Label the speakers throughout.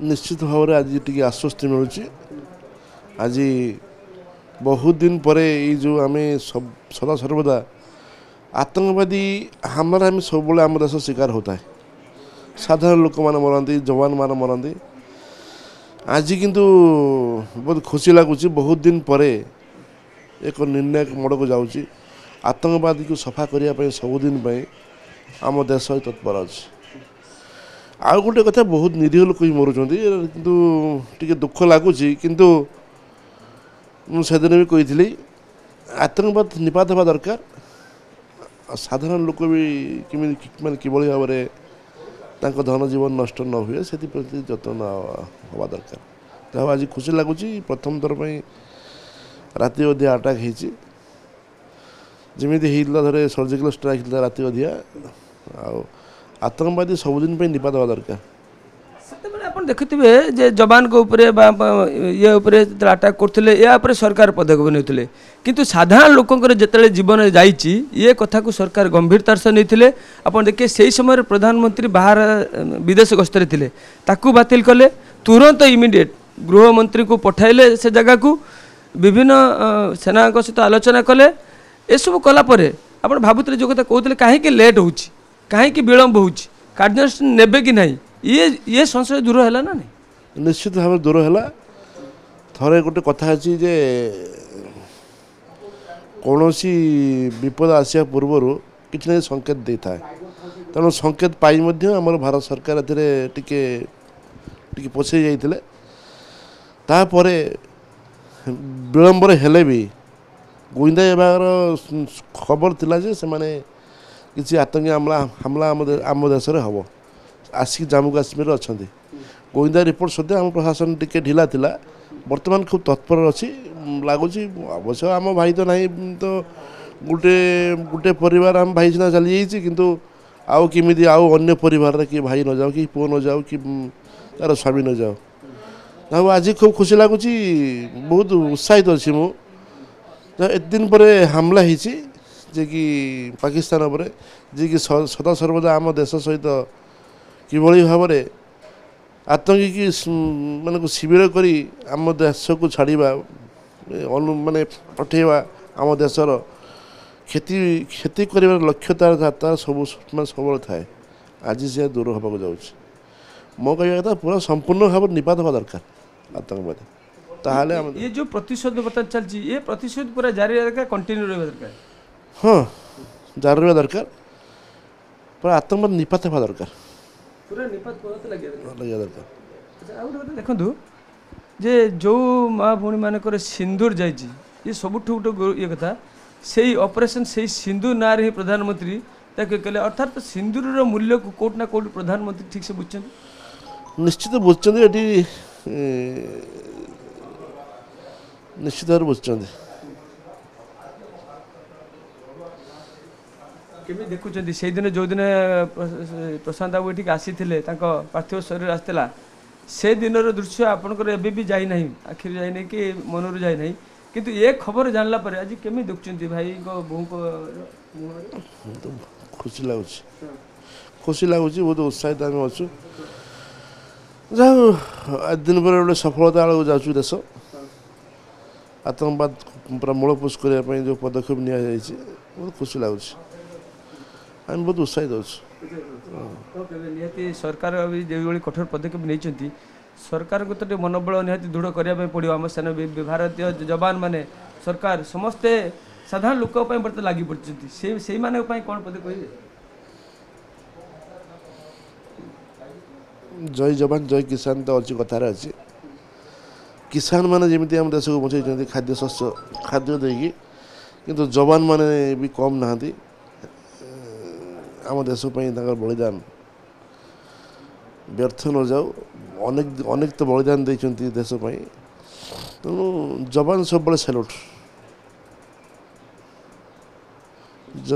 Speaker 1: निश्चित भाव में आज टी आश्वस्ति मिलूँ आज बहुत दिन पर जो आम सदा सर्वदा आतंकवादी हमला आम सब आम देश शिकार होता है साधारण लोक मैंने मरती जवान मान मरती आज किंतु बहुत खुशी लगुच बहुत दिन पर एक निर्णायक मोड़ को जाऊँगी आतंकवादी को सफा करने सबुदिन आम देश तत्पर अच्छे आउ गोटे कथा बहुत निरीह लोक ही मरुँच किंतु टी दुख लगुच किंतु मुझे भी कही आतंकवाद निपात हवा दरकार साधारण लोक भी माने किभली भाव में धन जीवन नष्ट न हुए से प्रति जत्न हवा दरकार जहाँ आज खुशी लगुच प्रथम थर पर राति अधिया अटाक होती थे सर्जिकल स्ट्राइक होता राति अधिया आतंकवादी सबुदिन निपात हवा दरकार
Speaker 2: देखुए जे जवान को ऊपर ये अटाक करते या सरकार पदक्षेप नहीं किंतु साधारण लोकंर जिते जीवन जाइए ये कथा को सरकार गंभीरतार सह नहीं आप देखिए से समय प्रधानमंत्री बाहर विदेश गस्तर थे ताकू बातिल कले तुरंत इमिडिएट गृहमंत्री को पठाइले से जगह को विभिन्न सेना सहित आलोचना कले एसबू कलापर आप भावुले जो कथा कहते कहीं लेट हो कहीं विलंब हो कार्यानुष्ठान नेबे कि नहीं ये संशय दूर है ना नहीं
Speaker 1: निश्चित भाव दूर है थे गोटे कथा अच्छी जे कौन सी विपद आसिया पूर्वर किसी ना संकेत दे था तेणु संकेत पाई आम भारत सरकार टिके पछे जाते तापर विलंबर हेले भी गुइंदा विभाग खबर थिला जे से माने किसी आतंकी हमला आम देश में हम आसिक जम्मू काश्मीर अच्छा गोइंदा रिपोर्ट सत्या आम प्रशासन टिके ढिला थिला वर्तमान खूब तत्पर अच्छी लगुच अवश्य आम भाई तो नहीं तो गोटे गोटे परिवार आम भाई सीना चली जाइए किंतु आउ किमिदी आउ अन्य परिवार कि भाई न जाओ कि पुओ न जाओ कि तार स्वामी न जाओ ना आज खूब खुशी लगुच बहुत उत्साहित अच्छी मु एत दिन पर हमला होती जे कि पाकिस्तान पर जे कि सदा सर्वदा आम देश सहित किभली भाव में आतंकी की मान शिविर करी आम देश को छाड़ा माने पठेवा आम देशर क्षति क्षति कर लक्ष्य तार सब सब थाए आज से दूर होगा जाऊँगी मो कह कथा पूरा संपूर्ण भाव निपात हवा दरकार आतंकवादी ताहले
Speaker 2: ये जो प्रतिशोध बता चलती ये प्रतिशोध पूरा जारी रखा कंटिन्यू रहा दरकार
Speaker 1: हाँ जारी रहा दरकार पूरा आतंकवाद निपात हवा दरकार
Speaker 2: पूरा निपात लगे
Speaker 1: दरकार
Speaker 2: अच्छा आ देखु जे जो माँ भूणी मानक सिंदूर जाइए ये सबुठ गोटे ये कथा से ऑपरेशन से सिंदूर ना ही प्रधानमंत्री कहले अर्थात सिंदूर मूल्य को कोट ना कोट प्रधानमंत्री ठीक से बुझे
Speaker 1: निश्चित बुझे ये निश्चित भाव बुझे
Speaker 2: केमी देखुं से दिन जो दिन प्रशांत बाबू ये आसी पार्थिव शरीर आसला से दिन दृश्य आपंकर एवं भी जाना आखिर जाए कि मनरू जाए किंतु ये खबर जानला पर आज केमी देखुं भाई बहू को
Speaker 1: खुशी लगुच बहुत उत्साहित आम अच्छु आज दिन पर गोटे सफलता आड़ जाऊँ देश आतंकवाद पूरा मूलपोष करने जो पदक्षेप नि बहुत खुशी लगुच आम बहुत उत्साहित
Speaker 2: निहाती सरकार अभी जो कठोर पदक्षेप नहीं सरकार को तो मनोबल निहाती दृढ़ करने पड़ो आम सेना भारतीय जवान माने सरकार समस्ते साधारण लोक बर्तमान लगी पड़ते से माने कौन पदे कहे
Speaker 1: जय जवान जय किसान तो अच्छी कथार अच्छी किसान माने जमी आम देश को बचाई खाद्य शस्य खाद्य देकी किंतु जवान माने भी कम नहांती आम देश बलिदान व्यर्थ न जाऊ अनेक अनेक तो बलिदान देते देश तेणु जवान सब सेल्यूट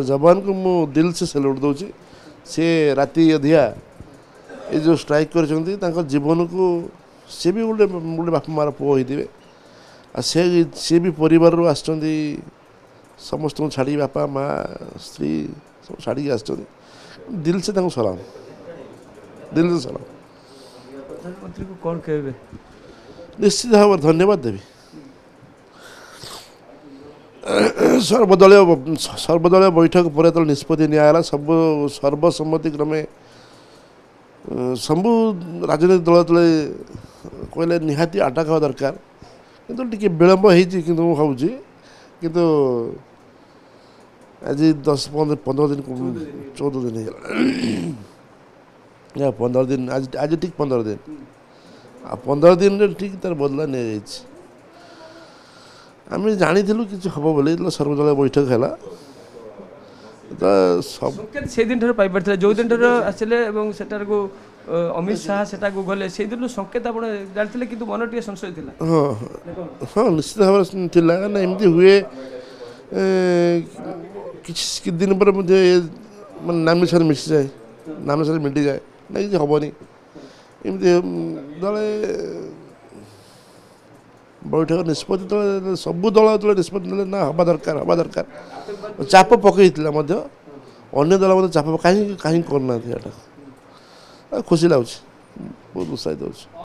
Speaker 1: जवान को मु दिल से सेल्यूट दूसरी सी राति अधिया ये जो स्ट्राइक कर जीवन को सी भी गोटे गोटे बापा मार पुओ होते सी भी परिवार समस्त छाड़ी बापा माँ स्त्री सब छाड़ी दिल से सलाम दिल से सलाम
Speaker 2: प्रधानमंत्री को कौन कहबे
Speaker 1: निश्चित भाव धन्यवाद देवी सर्वदलीय बैठक पर जो निष्पत्ति निगला सब सर्वसम्मति क्रमे सबू राजनीतिक दल तले कहले निहाती अटक हवा दरकार किंतु टिके विलम्ब होती कि भावी किंतु आज 10-15 दिन 14 दिन या 15 दिन आज ठीक 15 दिन आ 15 दिन ठीक तार बदला नहीं जाइए आम जानी कि हम बोले सर्वदलीय बैठक है तो सब
Speaker 2: संकेत से दिन पाई पारे जो दिन आसले सेटार को अमित शाह सेटा को गले से दिन संकेत आप जानी कि मन टे संशय थी
Speaker 1: हाँ हाँ निश्चित भाव ना एमती हुए कि दिन पर मुझे नाम निशान मिसी जाए नाम निशान मिटी जाए ना कि हेनी एमती दले बैठक निष्पत्ति तले सबू दल जो निष्पत्ति ना हवा दरकार चाप पकई अन्य दल चाप कहीं करना खुशी लगुच बहुत उत्साहित हो।